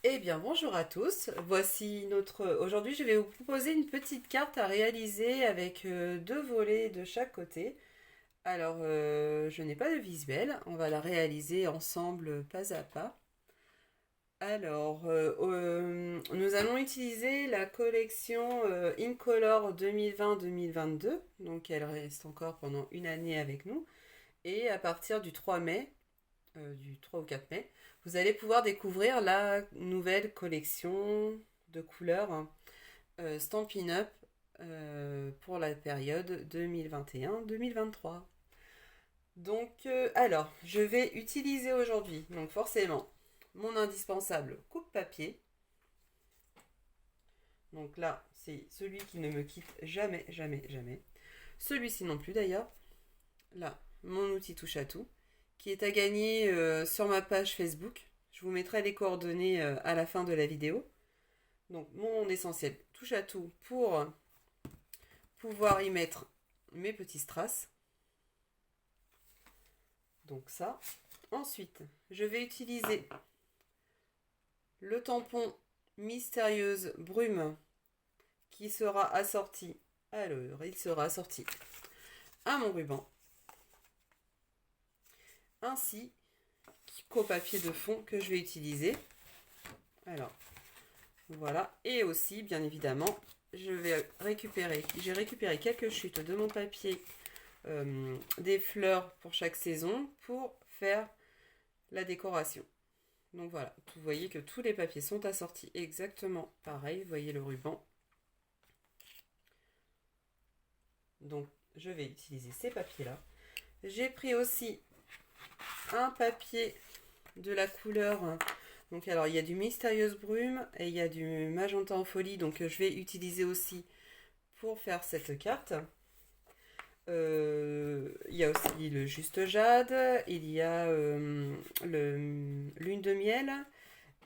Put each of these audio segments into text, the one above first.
Eh bien, bonjour à tous. Voici notre. Aujourd'hui, je vais vous proposer une petite carte à réaliser avec deux volets de chaque côté. Alors, je n'ai pas de visuel. On va la réaliser ensemble, pas à pas. Alors, nous allons utiliser la collection Incolor 2020-2022. Donc, elle reste encore pendant une année avec nous. Et à partir du 3 mai, du 3 au 4 mai, vous allez pouvoir découvrir la nouvelle collection de couleurs Stampin' Up pour la période 2021-2023. Donc, alors, je vais utiliser aujourd'hui, donc forcément, mon indispensable coupe-papier. Donc là, c'est celui qui ne me quitte jamais, jamais, jamais. Celui-ci non plus d'ailleurs. Là, mon outil touche à tout, qui est à gagner sur ma page Facebook. Je vous mettrai les coordonnées à la fin de la vidéo. Donc mon essentiel touche à tout pour pouvoir y mettre mes petits strass. Donc ça. Ensuite, je vais utiliser le tampon Mystérieuse Brume qui sera assorti. Alors, il sera assorti à mon ruban ainsi qu'au papier de fond que je vais utiliser. Alors, voilà. Et aussi, bien évidemment, j'ai récupéré quelques chutes de mon papier des fleurs pour chaque saison pour faire la décoration. Donc voilà, vous voyez que tous les papiers sont assortis exactement pareil. Vous voyez le ruban. Donc je vais utiliser ces papiers-là. J'ai pris aussi un papier de la couleur. Donc alors il y a du Mystérieuse Brume et il y a du Magenta en folie. Donc je vais utiliser aussi pour faire cette carte. Il y a aussi le Juste Jade, il y a le Lune de Miel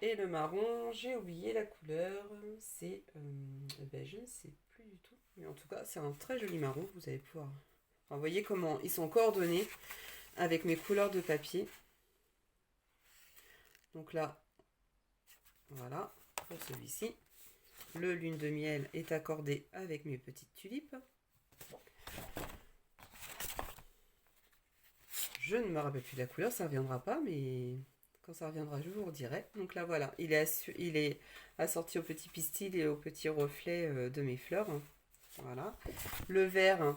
et le marron. J'ai oublié la couleur, c'est ben, je ne sais plus du tout, mais en tout cas c'est un très joli marron. Vous allez pouvoir. Enfin, vous voyez comment ils sont coordonnés avec mes couleurs de papier. Donc là, voilà pour celui-ci. Le Lune de Miel est accordé avec mes petites tulipes. Je ne me rappelle plus de la couleur, ça ne reviendra pas, mais quand ça reviendra, je vous redirai. Donc là, voilà, il est assorti au petit pistil et au petit reflet de mes fleurs. Voilà. Le vert,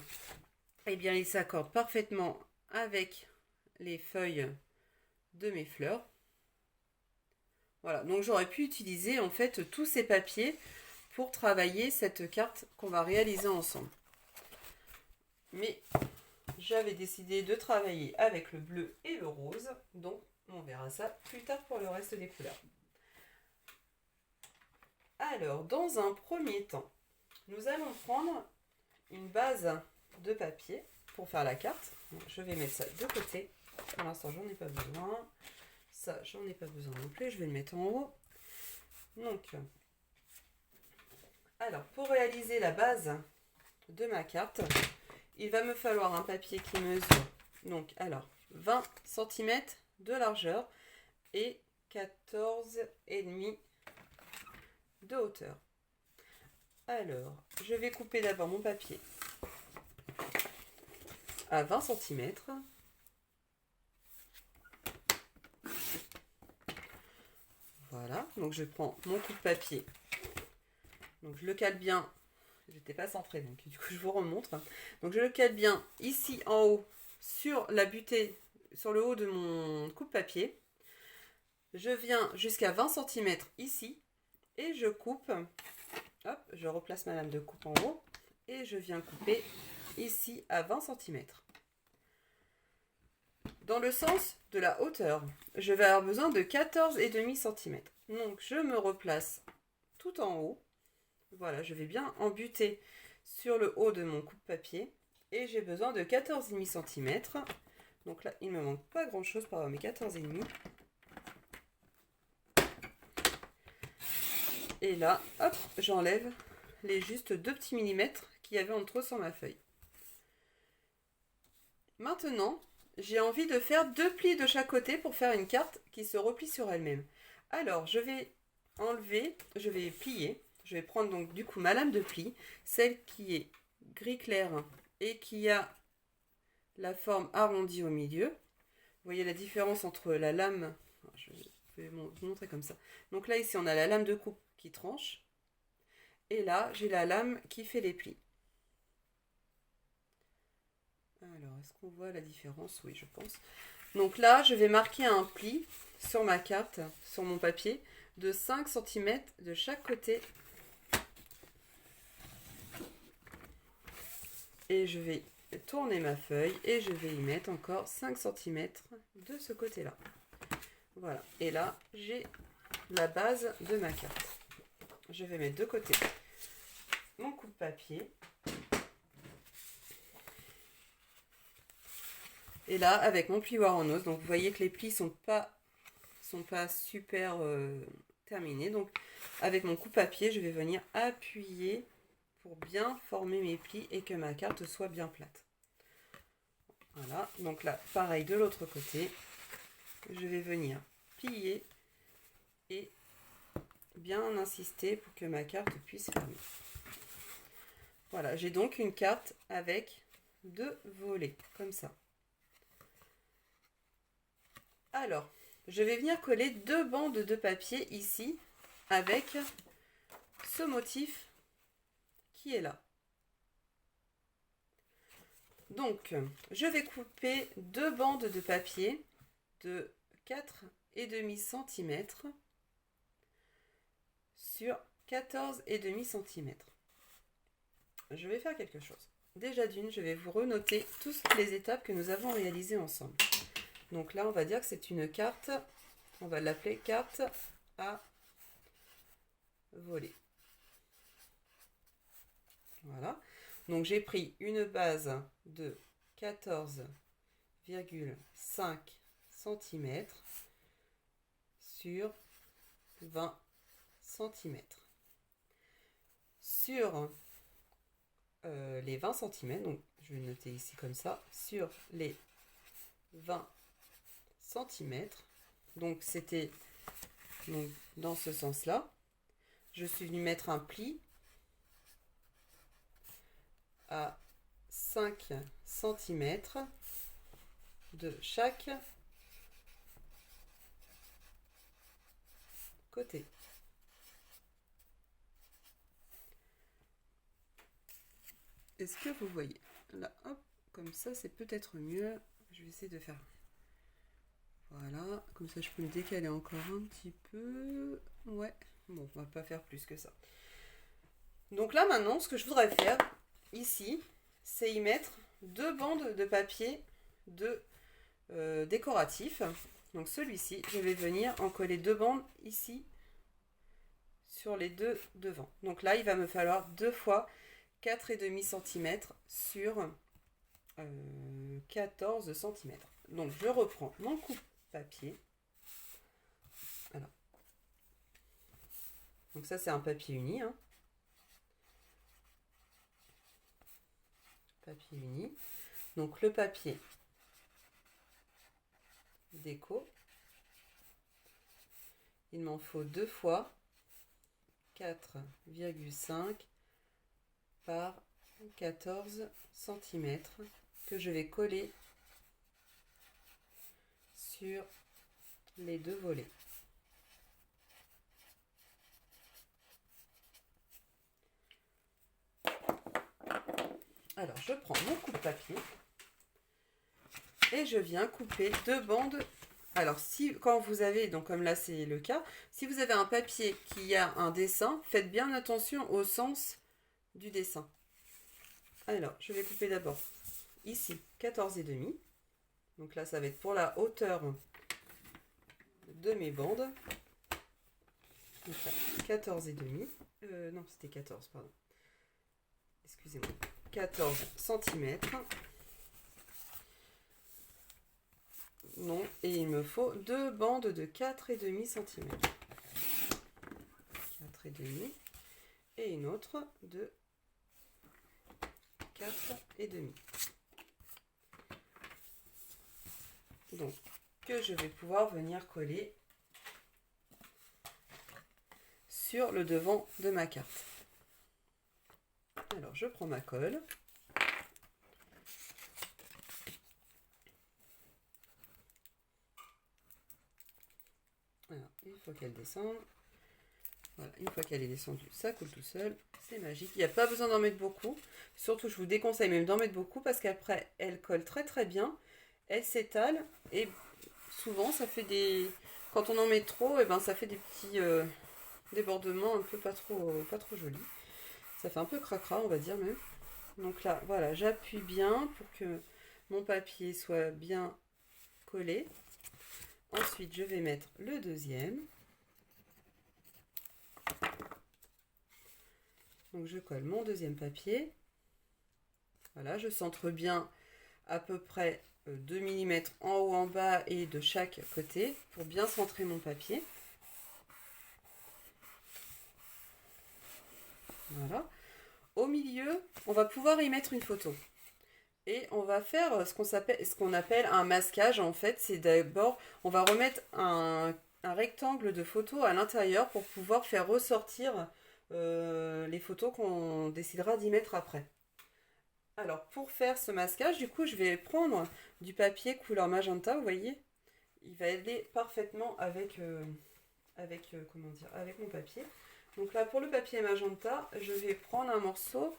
eh bien, il s'accorde parfaitement avec les feuilles de mes fleurs. Voilà, donc j'aurais pu utiliser en fait tous ces papiers pour travailler cette carte qu'on va réaliser ensemble. Mais j'avais décidé de travailler avec le bleu et le rose, donc on verra ça plus tard pour le reste des couleurs. Alors, dans un premier temps, nous allons prendre une base de papier pour faire la carte. Donc, je vais mettre ça de côté. Pour l'instant, j'en ai pas besoin. Ça, j'en ai pas besoin non plus. Je vais le mettre en haut. Donc, alors, pour réaliser la base de ma carte, il va me falloir un papier qui mesure donc alors 20 cm de largeur et 14,5 de hauteur. Alors, je vais couper d'abord mon papier à 20 cm. Voilà, donc je prends mon coup de papier. Donc je le cale bien. J'étais pas centrée, donc du coup je vous remontre. Donc je le cale bien ici en haut sur la butée, sur le haut de mon coupe-papier. Je viens jusqu'à 20 cm ici et je coupe. Hop, je replace ma lame de coupe en haut et je viens couper ici à 20 cm. Dans le sens de la hauteur, je vais avoir besoin de 14,5 cm. Donc je me replace tout en haut. Voilà, je vais bien embuter sur le haut de mon coupe-papier et j'ai besoin de 14,5 cm. Donc là, il ne me manque pas grand-chose pour avoir mes 14,5. Et là, hop, j'enlève les juste 2 petits millimètres qu'il y avait entre eux sur ma feuille. Maintenant, j'ai envie de faire 2 plis de chaque côté pour faire une carte qui se replie sur elle-même. Alors, je vais enlever, je vais plier. Je vais prendre donc du coup ma lame de pli, celle qui est gris clair et qui a la forme arrondie au milieu. Vous voyez la différence entre la lame, je vais vous montrer comme ça. Donc là ici on a la lame de coupe qui tranche et là j'ai la lame qui fait les plis. Alors est-ce qu'on voit la différence? Oui, je pense. Donc là je vais marquer un pli sur ma carte, sur mon papier, de 5 cm de chaque côté. Et je vais tourner ma feuille et je vais y mettre encore 5 cm de ce côté-là. Voilà. Et là, j'ai la base de ma carte. Je vais mettre de côté mon coupe-papier. Et là, avec mon plioir en os, donc vous voyez que les plis sont pas super terminés. Donc, avec mon coupe-papier, je vais venir appuyer pour bien former mes plis et que ma carte soit bien plate. Voilà, donc là, pareil de l'autre côté, je vais venir plier et bien insister pour que ma carte puisse fermer. Voilà, j'ai donc une carte avec 2 volets, comme ça. Alors, je vais venir coller 2 bandes de papier ici, avec ce motif qui est là. Donc, je vais couper 2 bandes de papier de 4,5 cm sur 14,5 cm. Je vais faire quelque chose. Déjà d'une, je vais vous renoter toutes les étapes que nous avons réalisées ensemble. Donc là, on va dire que c'est une carte, on va l'appeler carte à voler. Voilà. Donc j'ai pris une base de 14,5 cm sur 20 cm. Sur les 20 cm, donc je vais noter ici comme ça, sur les 20 cm, donc c'était dans ce sens-là, je suis venue mettre un pli à 5 cm de chaque côté. Est-ce que vous voyez? Là, hop, comme ça, c'est peut-être mieux. Je vais essayer de faire. Voilà, comme ça, je peux me décaler encore un petit peu. Ouais, bon, on va pas faire plus que ça. Donc là, maintenant, ce que je voudrais faire, ici, c'est y mettre 2 bandes de papier décoratif. Donc celui-ci, je vais venir en coller 2 bandes ici sur les 2 devant. Donc là, il va me falloir 2 fois 4,5 cm sur 14 cm. Donc je reprends mon coupe-papier. Alors. Donc ça, c'est un papier uni. Hein. Papier uni. Donc le papier déco. Il m'en faut 2 fois 4,5 par 14 cm que je vais coller sur les 2 volets. Alors je prends mon coupe-papier et je viens couper 2 bandes. Alors si quand vous avez, donc comme là c'est le cas, si vous avez un papier qui a un dessin, faites bien attention au sens du dessin. Alors je vais couper d'abord ici 14,5. Donc là ça va être pour la hauteur de mes bandes. Donc là 14,5. Non, c'était 14, pardon. Excusez-moi. 14 cm. Non, et il me faut 2 bandes de 4,5 cm. 4,5 et une autre de 4,5. Donc, que je vais pouvoir venir coller sur le devant de ma carte. Alors je prends ma colle. Alors, une fois qu'elle descend, voilà, une fois qu'elle est descendue, ça coule tout seul, c'est magique. Il n'y a pas besoin d'en mettre beaucoup. Surtout, je vous déconseille même d'en mettre beaucoup parce qu'après, elle colle très très bien, elle s'étale et souvent ça fait des... Quand on en met trop, et ben ça fait des petits débordements un peu pas trop jolis. Ça fait un peu cracra, on va dire même. Donc là, voilà, j'appuie bien pour que mon papier soit bien collé. Ensuite, je vais mettre le deuxième. Donc je colle mon deuxième papier. Voilà, je centre bien à peu près 2 mm en haut, en bas et de chaque côté pour bien centrer mon papier. Voilà. Au milieu, on va pouvoir y mettre une photo. Et on va faire ce qu'on appelle un masquage. En fait, c'est d'abord, on va remettre un rectangle de photos à l'intérieur pour pouvoir faire ressortir les photos qu'on décidera d'y mettre après. Alors, pour faire ce masquage, du coup, je vais prendre du papier couleur magenta, vous voyez. Il va aller parfaitement avec mon papier. Donc là, pour le papier magenta, je vais prendre un morceau.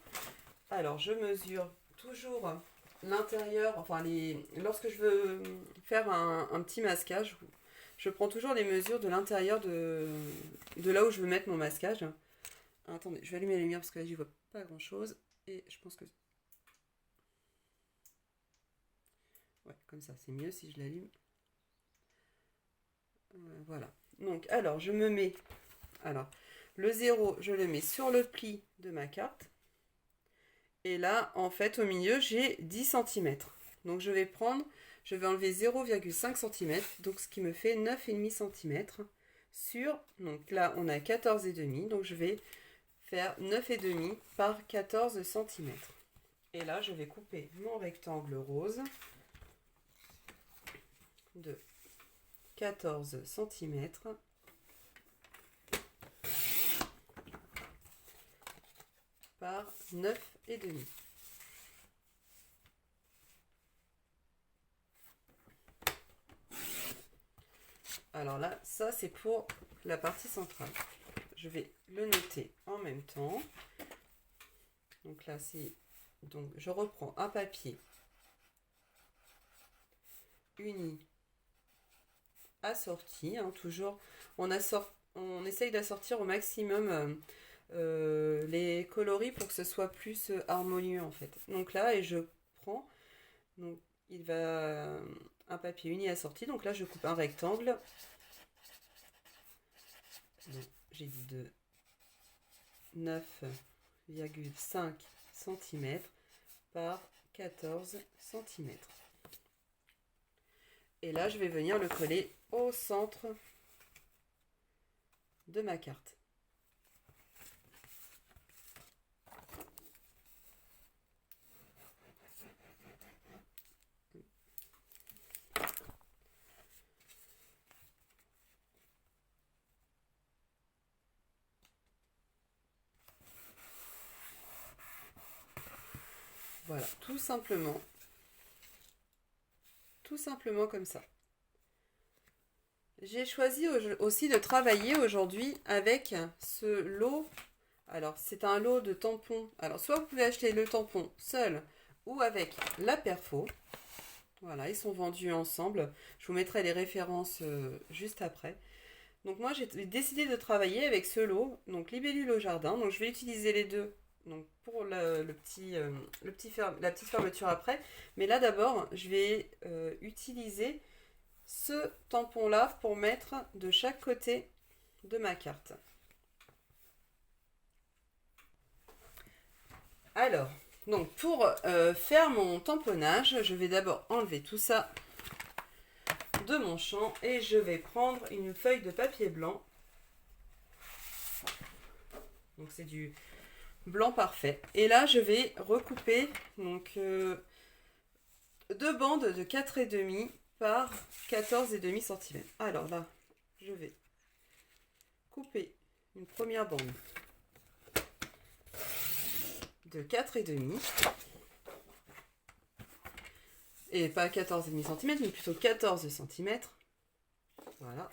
Alors, je mesure toujours l'intérieur, lorsque je veux faire un petit masquage, je prends toujours les mesures de l'intérieur de là où je veux mettre mon masquage. Attendez, je vais allumer la lumière parce que là, j'y vois pas grand chose. Et je pense que... Ouais, comme ça, c'est mieux si je l'allume. Voilà. Donc, alors, je me mets... Alors, le 0, je le mets sur le pli de ma carte. Et là, en fait, au milieu, j'ai 10 cm. Donc, je vais enlever 0,5 cm, donc ce qui me fait 9,5 cm sur... Donc là, on a 14,5, donc je vais faire 9,5 par 14 cm. Et là, je vais couper mon rectangle rose de 14 cm. Par 9,5. Alors là, ça c'est pour la partie centrale. Je vais le noter en même temps. Donc là, je reprends un papier uni assorti. Toujours, on essaye d'assortir au maximum les coloris pour que ce soit plus harmonieux en fait. Donc là, et je prends, donc il va un papier uni assorti. Donc là, je coupe un rectangle. J'ai dit de 9,5 cm par 14 cm. Et là, je vais venir le coller au centre de ma carte. Voilà, tout simplement comme ça. J'ai choisi aussi de travailler aujourd'hui avec ce lot. Alors, c'est un lot de tampons. Alors, soit vous pouvez acheter le tampon seul ou avec la perfo. Voilà, ils sont vendus ensemble. Je vous mettrai les références juste après. Donc, moi, j'ai décidé de travailler avec ce lot, donc Libellule au jardin. Donc, je vais utiliser les deux. Donc pour la petite fermeture après. Mais là d'abord, je vais utiliser ce tampon-là pour mettre de chaque côté de ma carte. Alors, donc pour faire mon tamponnage, je vais d'abord enlever tout ça de mon champ et je vais prendre une feuille de papier blanc. Donc c'est du blanc parfait. Et là, je vais recouper donc deux bandes de 4,5 par 14,5 cm. Alors là, je vais couper une première bande de 4,5 et pas 14,5 cm, mais plutôt 14 cm. Voilà.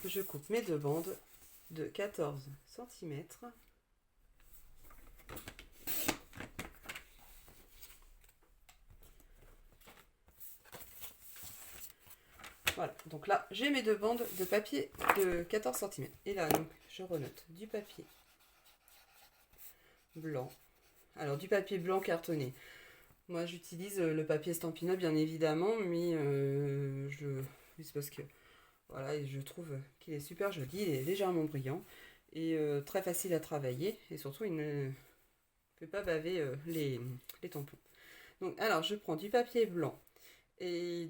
Je coupe mes deux bandes de 14 cm. Voilà, donc là, j'ai mes deux bandes de papier de 14 cm. Et là, donc, je renote du papier blanc. Alors, du papier blanc cartonné. Moi, j'utilise le papier Stampin' Up, bien évidemment, mais c'est parce que, voilà, et je trouve qu'il est super joli, il est légèrement brillant et très facile à travailler. Et surtout, il ne fait pas baver les tampons. Donc, alors, je prends du papier blanc et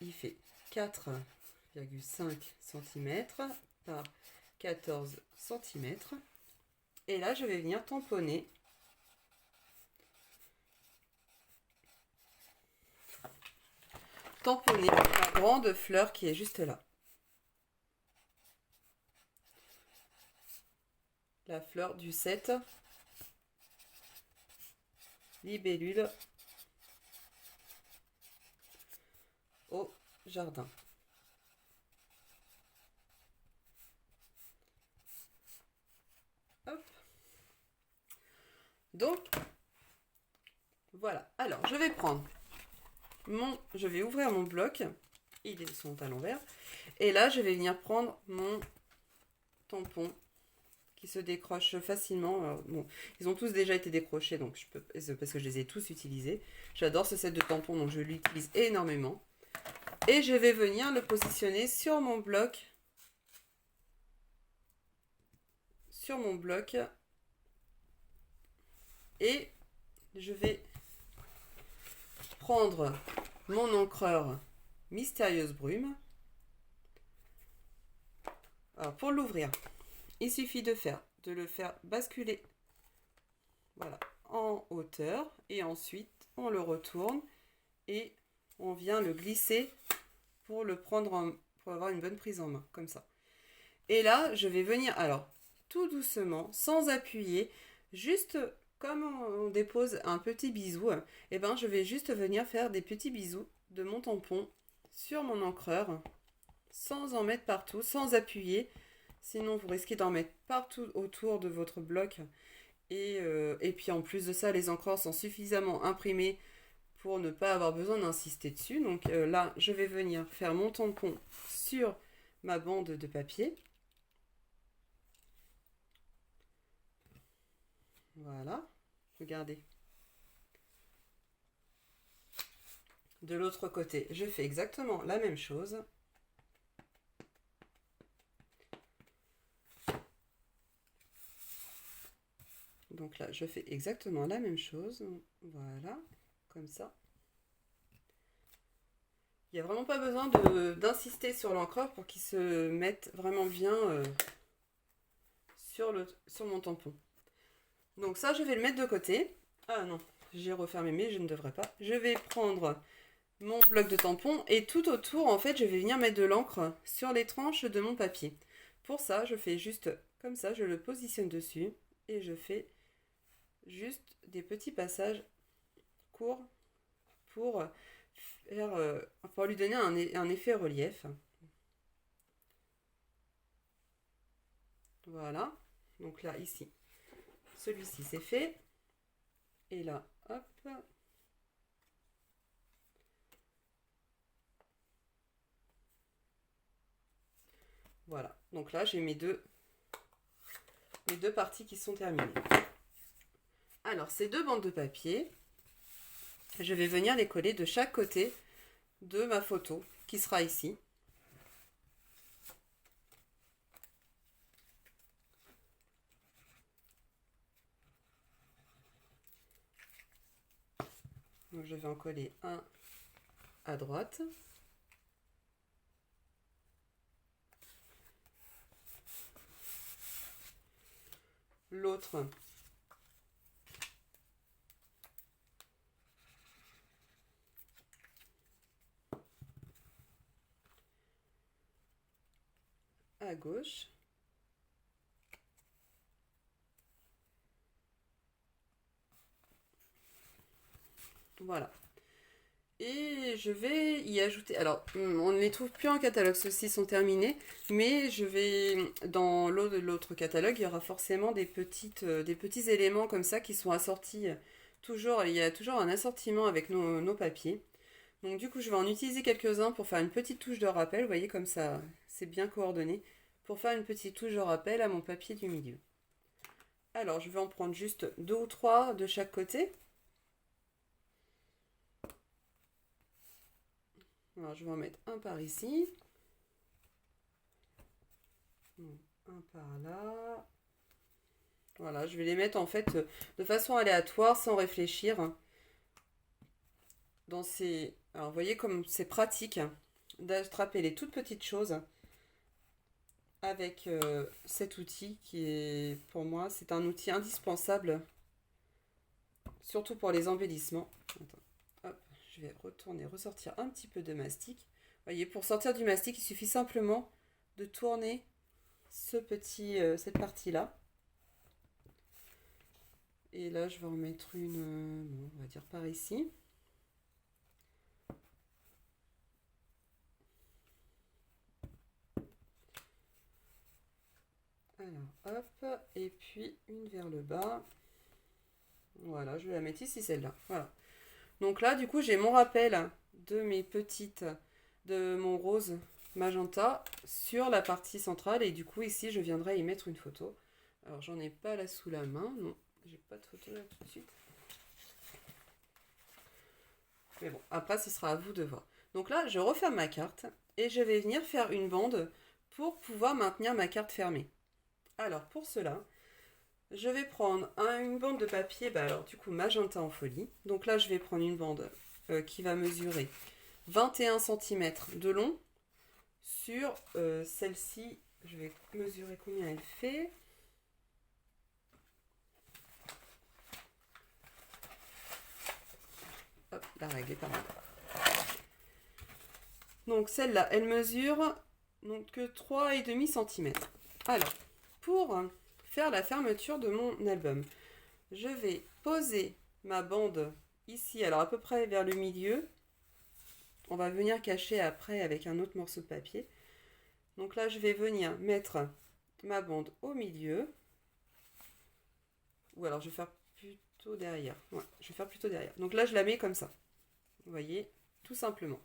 il fait 4,5 cm par 14 cm. Et là, je vais venir tamponner la grande fleur qui est juste là. La fleur du 7 libellule au jardin. Hop. Donc, voilà. Alors, je vais ouvrir mon bloc. Ils sont à l'envers. Et là, je vais venir prendre mon tampon qui se décroche facilement. Alors, bon, ils ont tous déjà été décrochés, donc parce que je les ai tous utilisés. J'adore ce set de tampons, donc je l'utilise énormément. Et je vais venir le positionner sur mon bloc. Et je vais prendre mon encreur Mystérieuse Brume. Alors pour l'ouvrir, il suffit de le faire basculer, voilà, en hauteur, et ensuite on le retourne et on vient le glisser pour le prendre pour avoir une bonne prise en main, comme ça. Et là, je vais venir, alors, tout doucement, sans appuyer, juste comme on dépose un petit bisou, et ben je vais juste venir faire des petits bisous de mon tampon sur mon encreur, sans en mettre partout, sans appuyer, sinon vous risquez d'en mettre partout autour de votre bloc. Et puis en plus de ça, les encreurs sont suffisamment imprimés pour ne pas avoir besoin d'insister dessus. Donc là, je vais venir faire mon tampon sur ma bande de papier. Voilà, regardez. De l'autre côté, je fais exactement la même chose. Donc là, je fais exactement la même chose. Voilà, comme ça. Il n'y a vraiment pas besoin d'insister sur l'encreur pour qu'il se mette vraiment bien sur mon tampon. Donc ça, je vais le mettre de côté. Ah non, j'ai refermé, mais je ne devrais pas. Je vais prendre mon bloc de tampon et tout autour, en fait, je vais venir mettre de l'encre sur les tranches de mon papier. Pour ça, je fais juste comme ça, je le positionne dessus et je fais juste des petits passages courts pour lui donner un effet relief. Voilà, donc là, ici, celui-ci c'est fait. Et là, hop. Voilà, donc là, j'ai mes deux parties qui sont terminées. Alors, ces deux bandes de papier, je vais venir les coller de chaque côté de ma photo, qui sera ici. Donc, je vais en coller un à droite. L'autre à gauche. Voilà. Et je vais y ajouter... Alors, on ne les trouve plus en catalogue, ceux-ci sont terminés. Mais je vais... Dans l'autre catalogue, il y aura forcément des petits éléments comme ça qui sont assortis. Toujours, il y a toujours un assortiment avec nos papiers. Donc du coup, je vais en utiliser quelques-uns pour faire une petite touche de rappel. Vous voyez comme ça, c'est bien coordonné. Pour faire une petite touche de rappel à mon papier du milieu. Alors, je vais en prendre juste 2 ou 3 de chaque côté. Alors, je vais en mettre un par ici. Un par là. Voilà, je vais les mettre en fait de façon aléatoire, sans réfléchir. Dans ces... Alors, vous voyez comme c'est pratique d'attraper les toutes petites choses avec cet outil qui est, pour moi, c'est un outil indispensable, surtout pour les embellissements. Attends, hop, je vais ressortir un petit peu de mastic. Vous voyez, pour sortir du mastic, il suffit simplement de tourner cette partie-là. Et là, je vais en mettre une, bon, on va dire par ici. Alors, hop, et puis une vers le bas. Voilà, je vais la mettre ici, celle-là. Voilà. Donc là, du coup, j'ai mon rappel de mon rose magenta sur la partie centrale. Et du coup, ici, je viendrai y mettre une photo. Alors, j'en ai pas là sous la main. Non, j'ai pas de photo là tout de suite. Mais bon, après, ce sera à vous de voir. Donc là, je referme ma carte et je vais venir faire une bande pour pouvoir maintenir ma carte fermée. Alors, pour cela, je vais prendre une bande de papier, alors du coup magenta en folie. Donc là, je vais prendre une bande qui va mesurer 21 cm de long. Sur celle-ci, je vais mesurer combien elle fait. Hop, la règle est pas mal. Donc celle-là, elle mesure donc 3,5 cm. Alors, pour faire la fermeture de mon album, je vais poser ma bande ici, alors à peu près vers le milieu. On va venir cacher après avec un autre morceau de papier. Donc là, je vais venir mettre ma bande au milieu. Ou alors, je vais faire plutôt derrière. Ouais, je vais faire plutôt derrière. Donc là, je la mets comme ça. Vous voyez, tout simplement.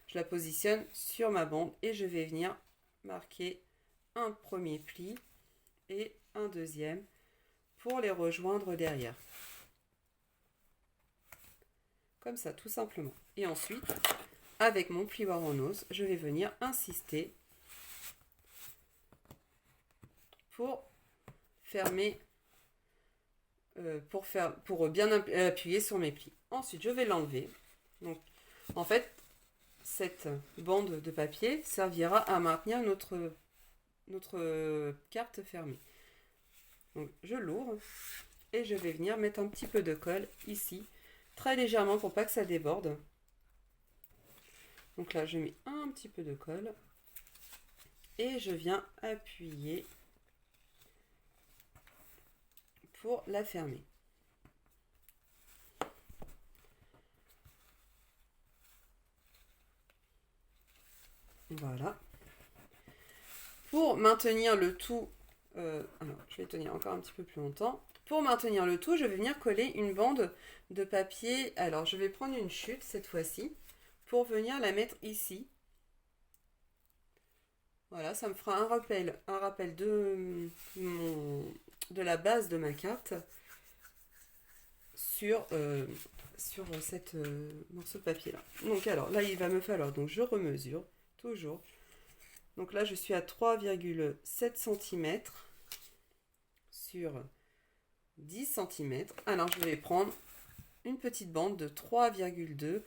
Je la positionne sur ma bande et je vais venir marquer un premier pli et un deuxième pour les rejoindre derrière. Comme ça, tout simplement. Et ensuite, avec mon plioir en ose, je vais venir insister pour fermer, pour bien appuyer sur mes plis. Ensuite, je vais l'enlever. Donc, en fait, cette bande de papier servira à maintenir notre carte fermée. Donc, je l'ouvre et je vais venir mettre un petit peu de colle ici, très légèrement pour pas que ça déborde. Donc là, je mets un petit peu de colle et je viens appuyer pour la fermer. Voilà. Pour maintenir le tout, alors je vais tenir encore un petit peu plus longtemps. Pour maintenir le tout, je vais venir coller une bande de papier. Alors je vais prendre une chute cette fois-ci pour venir la mettre ici. Voilà, ça me fera un rappel de la base de ma carte sur cette morceau de papier là. Donc alors là, il va me falloir, donc je remesure toujours. Donc là, je suis à 3,7 cm sur 10 cm. Alors, je vais prendre une petite bande de 3,2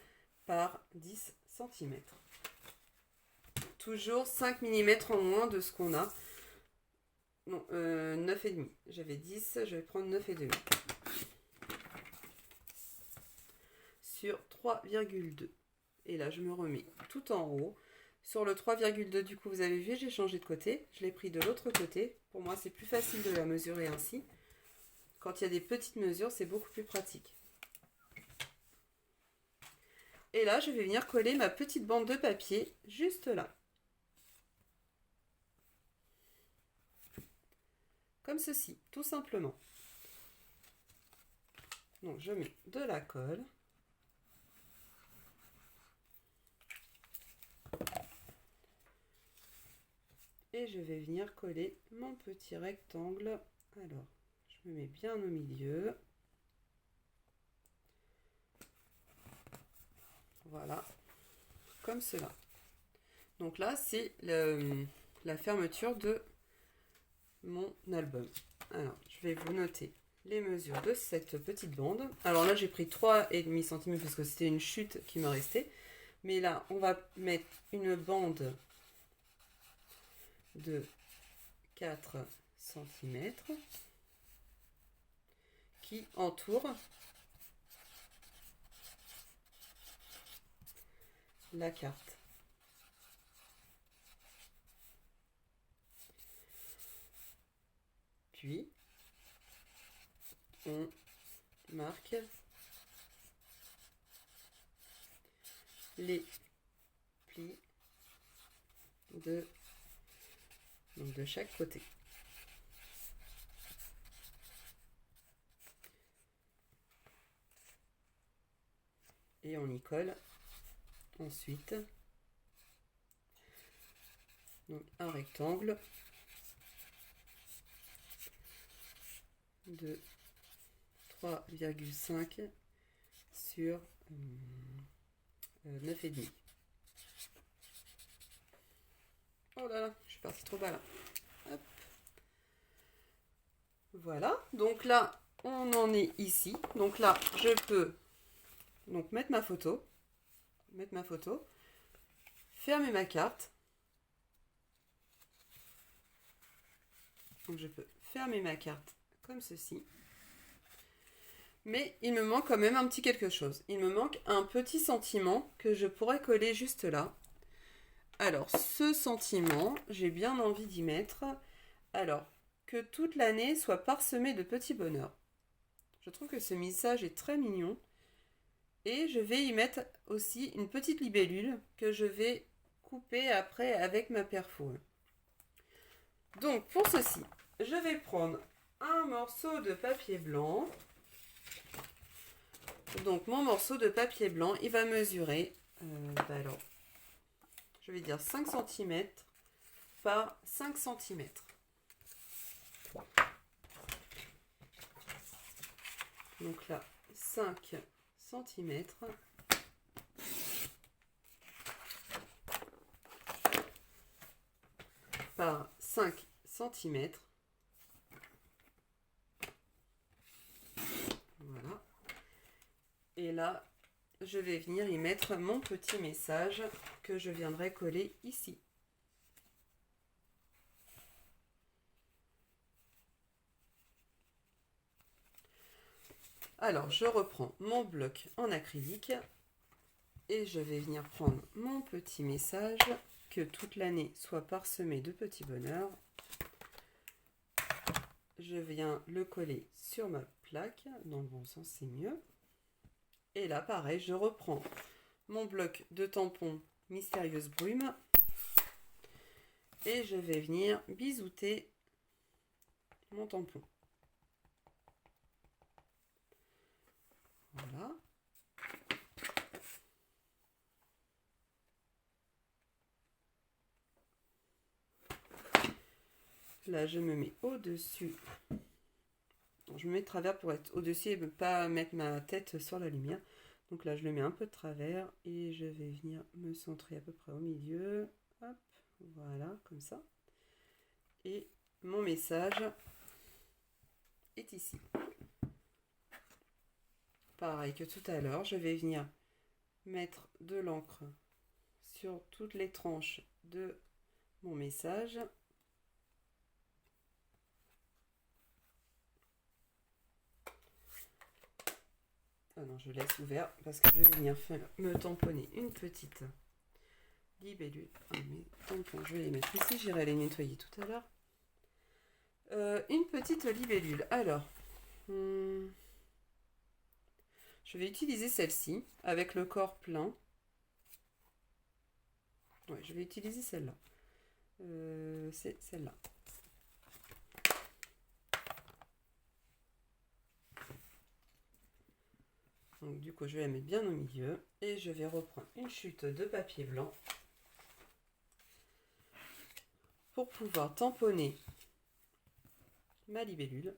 par 10 cm. Toujours 5 mm en moins de ce qu'on a. Non, 9,5. J'avais 10, je vais prendre 9,5. Sur 3,2. Et là, je me remets tout en haut. Sur le 3,2, du coup, vous avez vu, j'ai changé de côté. Je l'ai pris de l'autre côté. Pour moi, c'est plus facile de la mesurer ainsi. Quand il y a des petites mesures, c'est beaucoup plus pratique. Et là, je vais venir coller ma petite bande de papier juste là. Comme ceci, tout simplement. Donc, je mets de la colle. Et je vais venir coller mon petit rectangle. Alors, je me mets bien au milieu. Voilà, comme cela. Donc là, c'est la fermeture de mon album. Alors, je vais vous noter les mesures de cette petite bande. Alors là, j'ai pris 3,5 cm parce que c'était une chute qui me restait. Mais là, on va mettre une bande de 4 cm qui entoure la carte. Puis, on marque les plis de chaque côté. Et on y colle ensuite donc un rectangle de 3,5 sur 9,5. Oh là là, je suis partie trop bas là. Hop. Voilà, donc là, on en est ici. Donc là, je peux donc mettre ma photo, fermer ma carte. Donc je peux fermer ma carte comme ceci. Mais il me manque quand même un petit quelque chose. Il me manque un petit sentiment que je pourrais coller juste là. Alors, ce sentiment, j'ai bien envie d'y mettre. Alors, que toute l'année soit parsemée de petits bonheurs. Je trouve que ce message est très mignon. Et je vais y mettre aussi une petite libellule que je vais couper après avec ma perfo. Donc, pour ceci, je vais prendre un morceau de papier blanc. Donc, mon morceau de papier blanc, il va mesurer, alors, je vais dire 5 cm par 5 cm. Donc là, 5 cm par 5 cm. Voilà. Et là, je vais venir y mettre mon petit message que je viendrai coller ici. Alors, je reprends mon bloc en acrylique et je vais venir prendre mon petit message, que toute l'année soit parsemée de petits bonheurs. Je viens le coller sur ma plaque, dans le bon sens c'est mieux. Et là, pareil, je reprends mon bloc de tampon Mystérieuse Brume et je vais venir bisouter mon tampon. Voilà. Là, je me mets au-dessus. Je me mets de travers pour être au-dessus et ne pas mettre ma tête sur la lumière. Donc là, je le mets un peu de travers et je vais venir me centrer à peu près au milieu. Hop, voilà, comme ça. Et mon message est ici. Pareil que tout à l'heure, je vais venir mettre de l'encre sur toutes les tranches de mon message. Ah non, je laisse ouvert parce que je vais venir me tamponner une petite libellule. Ah, mes tampons, je vais les mettre ici, j'irai les nettoyer tout à l'heure. Une petite libellule. Alors, je vais utiliser celle-ci avec le corps plein Ouais, je vais utiliser celle-là. C'est celle-là. Donc du coup, je vais la mettre bien au milieu. Et je vais reprendre une chute de papier blanc pour pouvoir tamponner ma libellule.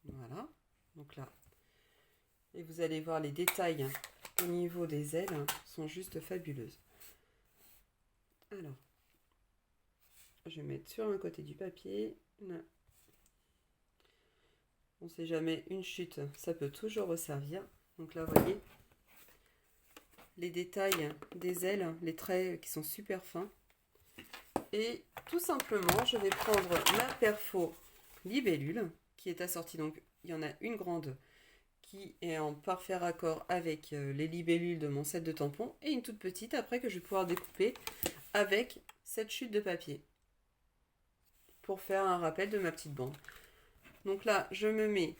Voilà. Donc là. Et vous allez voir les détails au niveau des ailes sont juste fabuleuses. Alors, je vais mettre sur un côté du papier. Là. On ne sait jamais, une chute, ça peut toujours resservir. Donc là, vous voyez, les détails des ailes, les traits qui sont super fins. Et tout simplement, je vais prendre ma perfo libellule, qui est assortie. Donc, il y en a une grande qui est en parfait raccord avec les libellules de mon set de tampons. Et une toute petite, après, que je vais pouvoir découper avec cette chute de papier. Pour faire un rappel de ma petite bande. Donc là, je me mets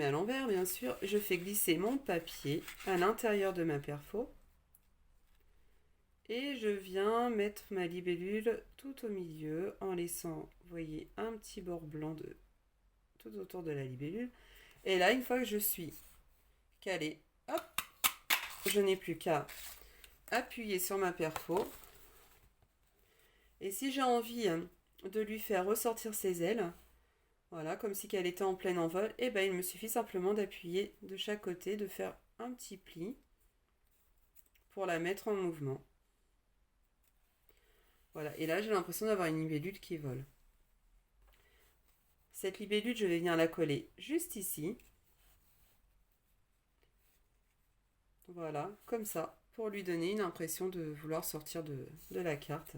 à l'envers, bien sûr. Je fais glisser mon papier à l'intérieur de ma perfo. Et je viens mettre ma libellule tout au milieu en laissant, vous voyez, un petit bord blanc tout autour de la libellule. Et là, une fois que je suis calée, hop, je n'ai plus qu'à appuyer sur ma perfo. Et si j'ai envie de lui faire ressortir ses ailes, voilà, comme si qu'elle était en plein envol, et ben il me suffit simplement d'appuyer de chaque côté, de faire un petit pli pour la mettre en mouvement. Voilà, et là j'ai l'impression d'avoir une libellule qui vole. Cette libellule, je vais venir la coller juste ici. Voilà, comme ça, pour lui donner une impression de vouloir sortir de la carte,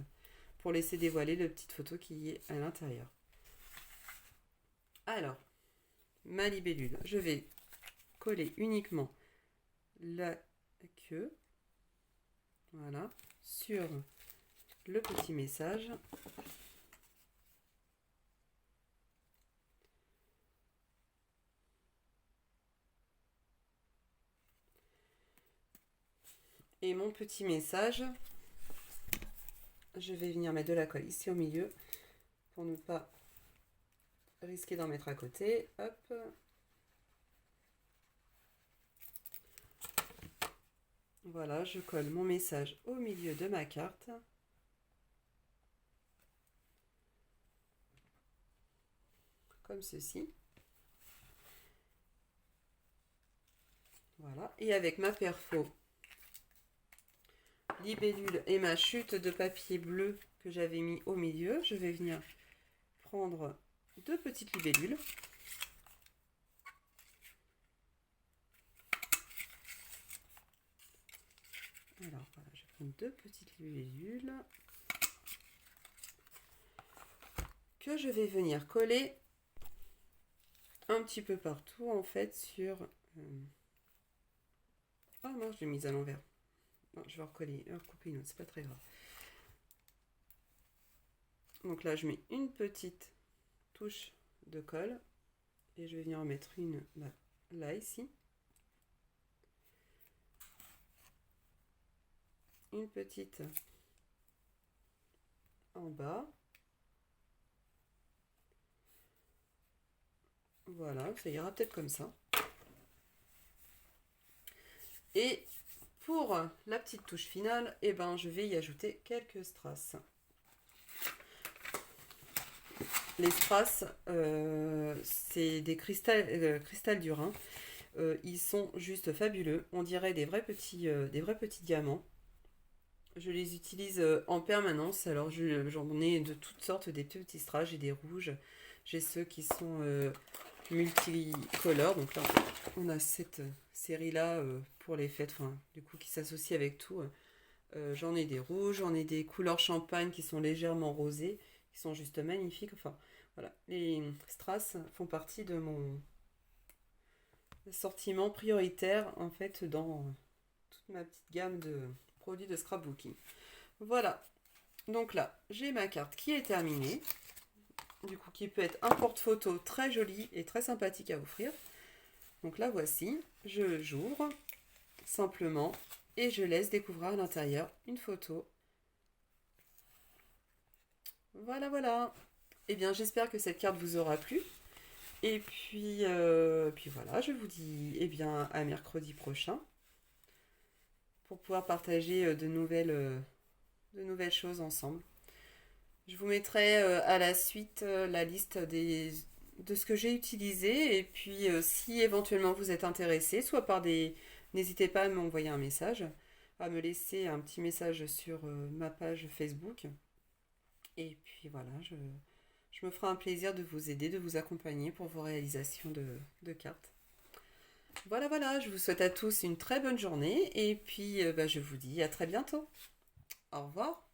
pour laisser dévoiler la petite photo qui est à l'intérieur. Alors, ma libellule, je vais coller uniquement la queue, voilà, sur le petit message. Et mon petit message, je vais venir mettre de la colle ici au milieu pour ne pas risquer d'en mettre à côté. Hop. Voilà, je colle mon message au milieu de ma carte. Comme ceci. Voilà, et avec ma perfo libellule et ma chute de papier bleu que j'avais mis au milieu, je vais venir prendre deux petites libellules. Alors voilà, je prends deux petites libellules que je vais venir coller un petit peu partout en fait sur... Oh non, je l'ai mise à l'envers. Non, je vais recouper une autre, c'est pas très grave. Donc là, je mets une petite touche de colle et je vais venir en mettre une là ici. Une petite en bas. Voilà, ça ira peut-être comme ça. Et pour la petite touche finale, eh ben, je vais y ajouter quelques strass. Les strass, c'est des cristal du Rhin. Ils sont juste fabuleux. On dirait des vrais petits diamants. Je les utilise en permanence. Alors j'en ai de toutes sortes, des petits strass. J'ai des rouges. J'ai ceux qui sont multicolores. Donc là, on a cette série-là pour les fêtes, enfin, du coup, qui s'associe avec tout. J'en ai des rouges, j'en ai des couleurs champagne qui sont légèrement rosées, qui sont juste magnifiques. Enfin, voilà. Les strass font partie de mon assortiment prioritaire, en fait, dans toute ma petite gamme de produits de scrapbooking. Voilà. Donc là, j'ai ma carte qui est terminée. Du coup, qui peut être un porte-photo très joli et très sympathique à offrir. Donc là, voici. J'ouvre. simplement, et je laisse découvrir à l'intérieur une photo. Voilà, voilà. Eh bien, j'espère que cette carte vous aura plu. Et puis voilà, je vous dis eh bien, à mercredi prochain pour pouvoir partager de nouvelles choses ensemble. Je vous mettrai à la suite la liste de ce que j'ai utilisé et puis si éventuellement vous êtes intéressé, soit par des... N'hésitez pas à m'envoyer un message, à me laisser un petit message sur ma page Facebook. Et puis voilà, je me ferai un plaisir de vous aider, de vous accompagner pour vos réalisations de cartes. Voilà, voilà, je vous souhaite à tous une très bonne journée et puis je vous dis à très bientôt. Au revoir.